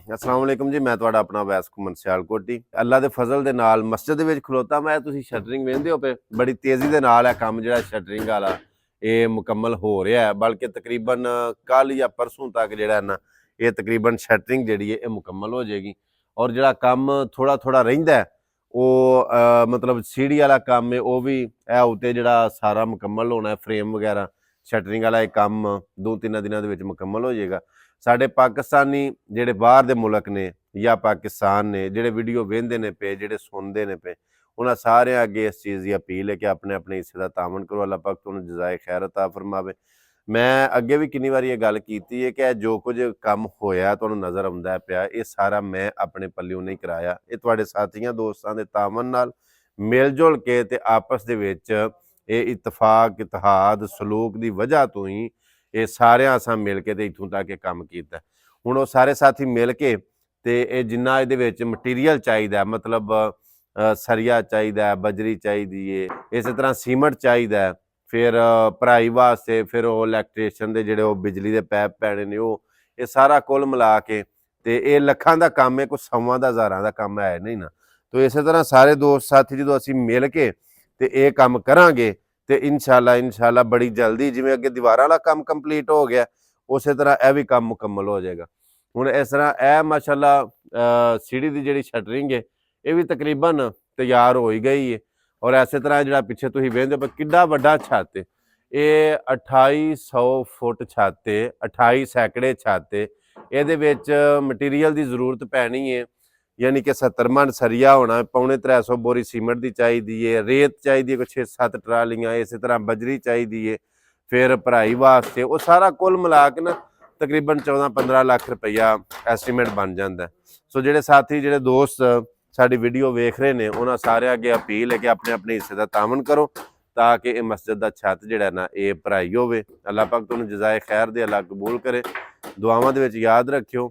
अस्सलाम वालेकुम जी। मैं तुहाडा अपना वैस घुमन सियालकोट जी। अल्लाह दे फजल दे नाल मस्जिद दे विच खलोता मैं। तुसीं शटरिंग वेंदे हो पे बड़ी तेज़ी दे नाल है काम जिहड़ा शटरिंग वाला ये मुकम्मल हो रहा है। बल्कि तकरीबन कल या परसों तक जिहड़ा ना ये तकरीबन शटरिंग जिहड़ी है ये मुकम्मल हो जाएगी। और जिहड़ा काम थोड़ा थोड़ा रहिंदा है वो मतलब सीढ़ी वाला काम है वो भी है उत्ते जिहड़ा सारा मुकम्मल होना है। फ्रेम वगैरह शटरिंग वाला काम 2-3 दिनों दे विच मुकम्मल हो जाएगा। साडे पाकिस्तानी जिहड़े बाहर दे मुल्क ने या पाकिस्तान ने जिहड़े वीडियो वेंदे ने पे जिहड़े सुनदे ने पे उन्हां सारे अगे इस चीज़ की अपील है कि अपने अपने हिस्से का तावन करो। अल्लाह पाक तुहानूं जज़ाए खैर अता फरमावे। मैं अगे भी किन्नी वारी ये गल कीती है कि जो कुछ काम होया तुहानूं नज़र आउंदा पिया ये सारा मैं अपने पल्लियों नहीं कराया। ये तुहाडे साथियां दोस्तां दे तावन नाल मिल जुल के ते आपस दे विच ये इतफाक इतिहाद सलूक दी वजह तो ही ये सारिਆਂ असां मिल के ते इत्थों तक काम कीता। हुण ਉਹ ਸਾਰੇ ਸਾਥੀ ਮਿਲ ਕੇ ਤੇ ਇਹ ਜਿੰਨਾ ਇਹਦੇ ਵਿੱਚ ਮਟੀਰੀਅਲ ਚਾਹੀਦਾ मतलब सरिया चाहिदा है, बजरी चाहिदी है, इस तरह सीमेंट चाहिदा है, फिर भराई वास्ते फिर वो इलैक्ट्रीशियन दे जिहड़े बिजली दे पैप पैणे ने ये सारा कुल मिला के ते ये लखां दा काम है, कोई सौवां दा हज़ारां दा काम है नहीं ना। तो इस तरह सारे दोस्त साथी जो असीं मिल के ते ये काम करांगे तो इंशाअल्लाह बड़ी जल्दी जिवें अगे दीवारां वाला काम कंप्लीट हो गया उस तरह यह भी काम मुकम्मल हो जाएगा। हुण इस तरह यह माशाअल्लाह सीढ़ी की जिहड़ी शटरिंग है ये भी तकरीबन तैयार हो ही गई है। और इस तरह जिहड़ा पिछे तुसीं वेंदे हो किड्डा वड्डा छत है, ये 2800 फुट छत है, 28 सैकड़े छत है। इहदे विच मटीरियल की जरूरत पैनी है, यानी कि 70 मन सरिया होना, 250 बोरी सीमेंट की चाहिए है, रेत चाहिए कोई 6-7 ट्रालियां, इस तरह बजरी चाहिए है, फिर भराई वास्ते वो सारा कुल मिला के ना तकरीबन 14-15 लाख रुपया एस्टीमेट बन जाता है। सो जिहड़े साथी जिहड़े दोस्त साडी वीडियो वेख रहे हैं उन्होंने सारे अगे अपील है कि अपने अपने हिस्से का तावन करो ताकि ये मस्जिद का छत जिहड़ा ना ये भराई होवे। अल्लाह पाक तुहानूं जज़ाए खैर दे, अल्लाह कबूल करे। दुआवां दे विच याद रखियो।